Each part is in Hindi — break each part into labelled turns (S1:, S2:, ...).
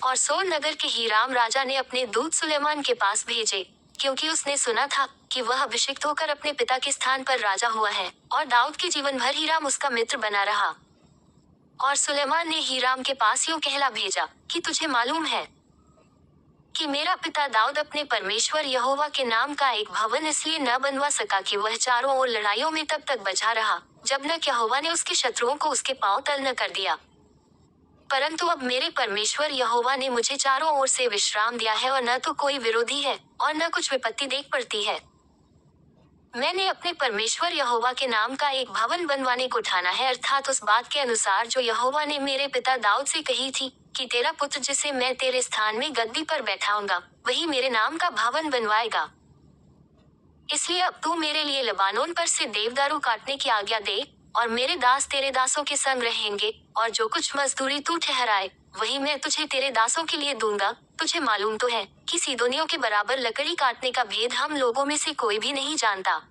S1: और सोर नगर के हीराम राजा ने अपने दूत सुलेमान के पास भेजे, क्योंकि उसने सुना था कि वह अभिषिक्त होकर अपने पिता के स्थान पर राजा हुआ है, और दाऊद के जीवन भर हीराम उसका मित्र बना रहा। और सुलेमान ने हीराम के पास यूं कहला भेजा कि तुझे मालूम है कि मेरा पिता दाऊद अपने परमेश्वर यहोवा के नाम का एक भवन इसलिए न बनवा सका कि वह चारों ओर लड़ाइयों में तब तक बचा रहा जब न यहोवा ने उसके शत्रुओं को उसके पांव तल न कर दिया। परंतु अब मेरे परमेश्वर यहोवा ने मुझे चारों ओर से विश्राम दिया है, और न तो कोई विरोधी है और न कुछ विपत्ति देख पड़ती है। मैंने अपने परमेश्वर यहोवा के नाम का एक भवन बनवाने को ठाना है, अर्थात उस बात के अनुसार जो यहोवा ने मेरे पिता दाऊद से कही थी कि तेरा पुत्र जिसे मैं तेरे स्थान में गद्दी पर बैठाऊंगा वही मेरे नाम का भवन बनवाएगा। इसलिए अब तू मेरे लिए लबानोन पर से देवदारू काटने की आज्ञा दे, और मेरे दास तेरे दासों के संग रहेंगे, और जो कुछ मजदूरी तू ठहराए वही मैं तुझे तेरे दासों के लिए दूंगा। तुझे मालूम तो है कि सीदोनियों के बराबर लकड़ी काटने का भेद हम लोगों में से कोई भी नहीं जानता।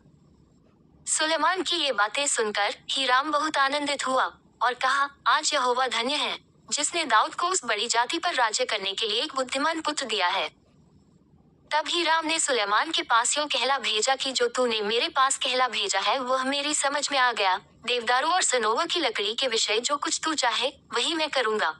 S1: सुलेमान की ये बातें सुनकर हीराम बहुत आनंदित हुआ और कहा, आज यहोवा धन्य है जिसने दाऊद को उस बड़ी जाति पर राज्य करने के लिए एक बुद्धिमान पुत्र दिया है। तब हीराम ने सुलेमान के पास यूं कहला भेजा कि जो तूने मेरे पास कहला भेजा है वह मेरी समझ में आ गया। देवदारू और सनोवर की लकड़ी के विषय जो कुछ तू चाहे वही मैं करूंगा।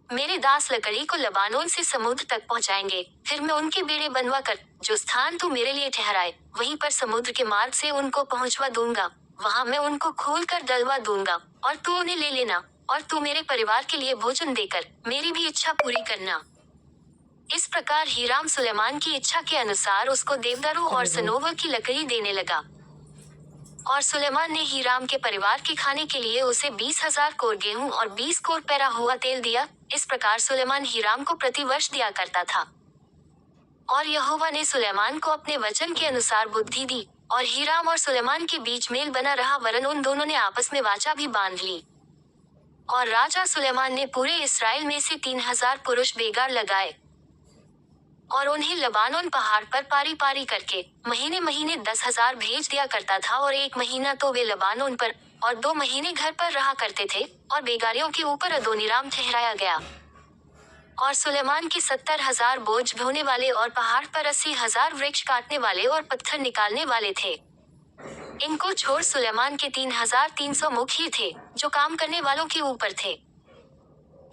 S1: मेरे दास लकड़ी को लबानोन से समुद्र तक पहुंचाएंगे, फिर मैं उनके बेड़े बनवा कर जो स्थान तू मेरे लिए ठहराए वहीं पर समुद्र के मार्ग से उनको पहुंचवा दूंगा। वहां मैं उनको खोल कर डलवा दूंगा और तू उन्हें ले लेना, और तू मेरे परिवार के लिए भोजन देकर मेरी भी इच्छा पूरी करना। इस प्रकार हीराम सुलेमान की इच्छा के अनुसार उसको देवदारू और सनोवर की लकड़ी देने लगा। और सुलेमान ने हीराम के परिवार के खाने के लिए उसे 20,000 कोर गेहूं और 20 कोर पैरा हुआ तेल दिया। इस प्रकार सुलेमान हीराम को प्रति वर्ष दिया करता था। और यहोवा ने सुलेमान को अपने वचन के अनुसार बुद्धि दी, और हीराम और सुलेमान के बीच मेल बना रहा, वरन उन दोनों ने आपस में वाचा भी बांध ली। और राजा सुलेमान ने पूरे इस्राएल में से 3,000 पुरुष बेगार लगाए, और उन्हें लबानोन पहाड़ पर पारी पारी करके महीने महीने 10,000 भेज दिया करता था। और 1 महीना तो वे लबानोन पर और 2 महीने घर पर रहा करते थे, और बेगारियों के ऊपर अदोनीराम ठहराया गया। और सुलेमान के 70,000 बोझ ढोने वाले और पहाड़ पर 80,000 वृक्ष काटने वाले और पत्थर निकालने वाले थे। इनको छोड़ सुलेमान के 3,300 मुखिए थे जो काम करने वालों के ऊपर थे।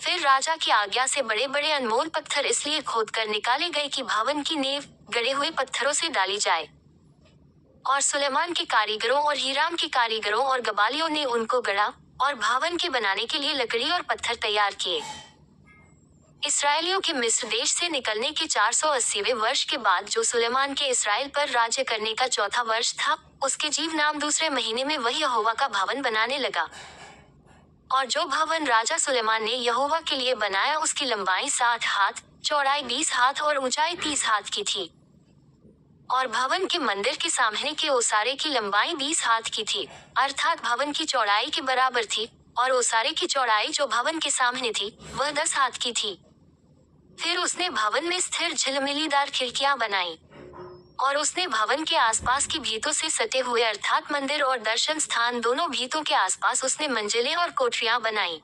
S1: फिर राजा की आज्ञा से बड़े बड़े अनमोल पत्थर इसलिए खोद कर निकाले गए कि भवन की नींव गड़े हुए पत्थरों से डाली जाए। और सुलेमान के कारीगरों और हीराम के कारीगरों और गबालियों ने उनको गढ़ा, और भवन के बनाने के लिए लकड़ी और पत्थर तैयार किए। इसराइलियों के मिस्र देश से निकलने के 480वें वर्ष के बाद, जो सुलेमान के इसराइल पर राज्य करने का चौथा वर्ष था, उसके जीव नाम दूसरे महीने में वही यहोवा का भवन बनाने लगा। और जो भवन राजा सुलेमान ने यहोवा के लिए बनाया उसकी लंबाई 60 हाथ, चौड़ाई 20 हाथ और ऊंचाई 30 हाथ की थी। और भवन के मंदिर के सामने के ओसारे की लंबाई 20 हाथ की थी, अर्थात भवन की चौड़ाई के बराबर थी। और ओसारे की चौड़ाई जो भवन के सामने थी वह 10 हाथ की थी। फिर उसने भवन में स्थिर झिलमिलीदार खिड़कियां बनाई, और उसने भवन के आसपास की भीतों से सटे हुए अर्थात मंदिर और दर्शन स्थान दोनों भीतों के आसपास उसने मंजिलें और कोठरियां बनाई।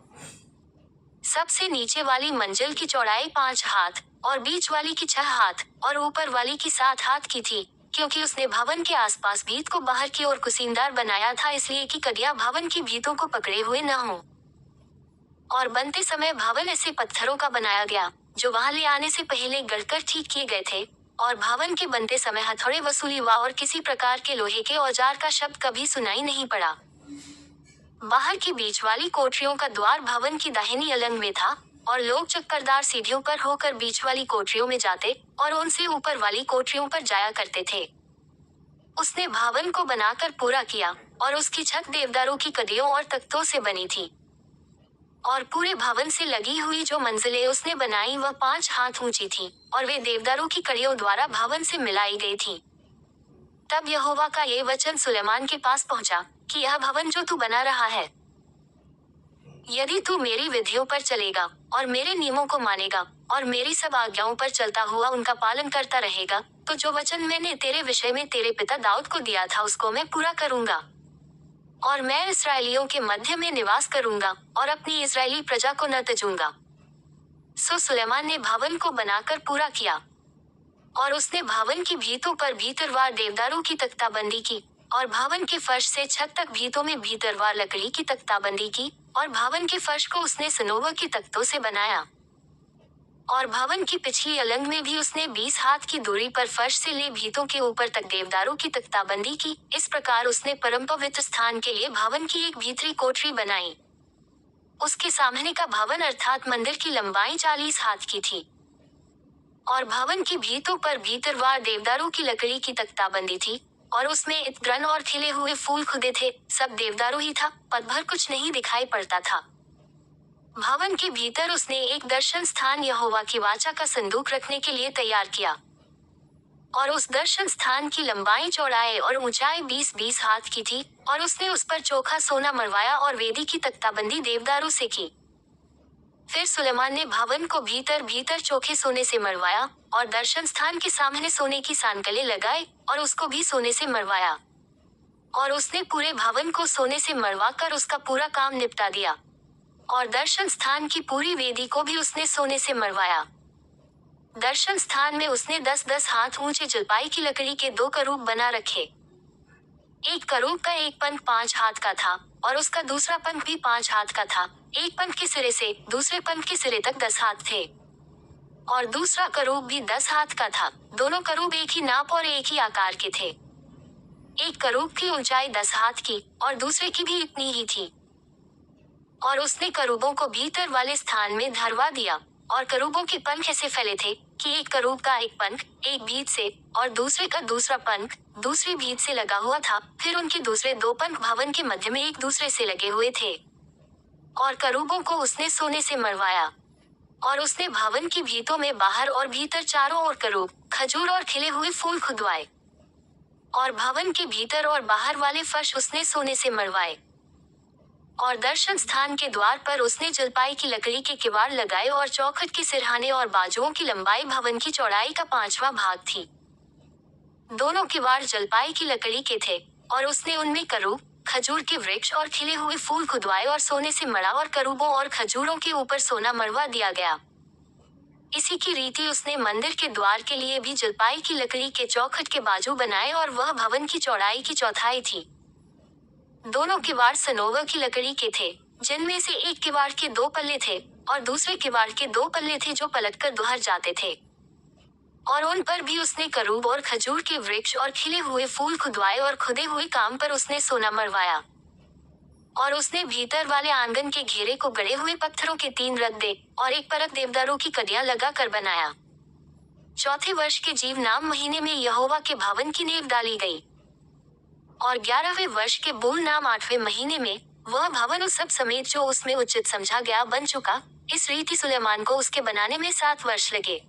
S1: सबसे नीचे वाली मंजिल की चौड़ाई 5 हाथ, और बीच वाली की 6 हाथ, और ऊपर वाली की 7 हाथ की थी, क्योंकि उसने भवन के आसपास भीत को बाहर की ओर कुसीनदार बनाया था, इसलिए कि कड़ियां भवन की भीतों को पकड़े हुए न हों। और बनते समय भवन ऐसे पत्थरों का बनाया गया जो वहां ले आने से पहले गढ़कर ठीक किए गए थे। और भवन के बनते समय हथौड़े वसूली हुआ और किसी प्रकार के लोहे के औजार का शब्द कभी सुनाई नहीं पड़ा। बाहर की बीच वाली कोठरियों का द्वार भवन की दाहिनी अलंग में था, और लोग चक्करदार सीढ़ियों पर होकर बीच वाली कोठरियों में जाते और उनसे ऊपर वाली कोठरियों पर जाया करते थे। उसने भवन को बनाकर पूरा किया, और उसकी छत देवदारों की कड़ियों और तख्तों से बनी थी। और पूरे भवन से लगी हुई जो मंजिलें उसने बनाई वह 5 हाथ ऊंची थीं, और वे देवदारों की कड़ियों द्वारा भवन से मिलाई गई थीं। तब यहोवा का ये वचन सुलेमान के पास पहुंचा कि यह भवन जो तू बना रहा है, यदि तू मेरी विधियों पर चलेगा और मेरे नियमों को मानेगा और मेरी सब आज्ञाओं पर चलता हुआ उनका पालन करता रहेगा, तो जो वचन मैंने तेरे विषय में तेरे पिता दाऊद को दिया था उसको मैं पूरा करूंगा। और मैं इसराइलियों के मध्य में निवास करूंगा और अपनी इस्राएली प्रजा को न त्यजूंगा। सो सुलेमान ने भवन को बनाकर पूरा किया और उसने भवन की भीतों पर भीतरवार देवदारों की तख्ताबंदी की और भवन के फर्श से छत तक भीतों में भीतरवार लकड़ी की तख्ताबंदी की और भवन के फर्श को उसने सनोवर के तख्तों से बनाया। और भवन की पिछली अलंग में भी उसने 20 हाथ की दूरी पर फर्श से ले भीतों के ऊपर तक देवदारों की तख्ताबंदी की। इस प्रकार उसने परम पवित्र स्थान के लिए भवन की एक भीतरी कोठरी बनाई। उसके सामने का भवन अर्थात मंदिर की लंबाई 40 हाथ की थी और भवन की भीतों पर भीतरवार देवदारों की लकड़ी की तख्ताबंदी थी और उसमें इत्र और खिले हुए फूल खुदे थे। सब देवदारों ही था, पद भर कुछ नहीं दिखाई पड़ता था। भवन के भीतर उसने एक दर्शन स्थान यहोवा की वाचा का संदूक रखने के लिए तैयार किया और उस दर्शन स्थान की लंबाई चौड़ाई और ऊंचाई 20-20 हाथ की थी और उसने उस पर चोखा सोना मरवाया और वेदी की तख्ताबंदी देवदारों से की। फिर सुलेमान ने भवन को भीतर भीतर चोखे सोने से मरवाया और दर्शन स्थान के सामने सोने की सांकलें लगाई और उसको भी सोने से मरवाया और उसने पूरे भवन को सोने से मरवा कर उसका पूरा काम निपटा दिया और दर्शन स्थान की पूरी वेदी को भी उसने सोने से मरवाया। दर्शन स्थान में उसने 10-10 हाथ ऊंचे जलपाई की लकड़ी के 2 करूब बना रखे। एक करूब का एक पंख 5 हाथ का था और उसका दूसरा पंख भी 5 हाथ का था। एक पंख के सिरे से दूसरे पंख के सिरे तक 10 हाथ थे और दूसरा करूब भी 10 हाथ का था। दोनों करूब एक ही नाप और एक ही आकार के थे। एक करूब की ऊंचाई 10 हाथ की और दूसरे की भी इतनी ही थी और उसने करूबों को भीतर वाले स्थान में धरवा दिया और करूबों के पंख ऐसे फैले थे कि एक करूब का एक पंख एक भीत से और दूसरे का दूसरा पंख दूसरी भीत से लगा हुआ था। फिर उनके दूसरे 2 पंख भवन के मध्य में एक दूसरे से लगे हुए थे और करूबों को उसने सोने से मरवाया और उसने भवन की भीतों में बाहर और भीतर चारों ओर करूब खजूर और खिले हुए फूल खुदवाए और भवन के भीतर और बाहर वाले फर्श उसने सोने से मरवाए और दर्शन स्थान के द्वार पर उसने जलपाई की लकड़ी के किवाड़ लगाए और चौखट के सिरहाने और बाजुओं की लंबाई भवन की चौड़ाई का 5वां भाग थी। दोनों किवाड़ जलपाई की लकड़ी के थे और उसने उनमें करूब खजूर के वृक्ष और खिले हुए फूल खुदवाए और सोने से मढ़ा और करूबों और खजूरों के ऊपर सोना मरवा दिया गया। इसी की रीति उसने मंदिर के द्वार के लिए भी जलपाई की लकड़ी के चौखट के बाजू बनाए और वह भवन की चौड़ाई की चौथाई थी। दोनों किवाड़ सनोवर की लकड़ी के थे, जिनमें से एक किवाड़ के 2 पल्ले थे और दूसरे किवाड़ के 2 पल्ले थे जो पलटकर दुहर जाते थे और उन पर भी उसने करूब और खजूर के वृक्ष और खिले हुए फूल खुदवाए और खुदे हुए काम पर उसने सोना मरवाया और उसने भीतर वाले आंगन के घेरे को गड़े हुए पत्थरों के 3 रद्दे और एक परत देवदारों की कड़ियां लगा कर बनाया। चौथे वर्ष के जीव नाम महीने में यहोवा के भवन की नींव डाली गई और 11वें वर्ष के बूल नाम 8वें महीने में वह भवन उस सब समेत जो उसमें उचित समझा गया बन चुका। इस रीति सुलेमान को उसके बनाने में 7 वर्ष लगे।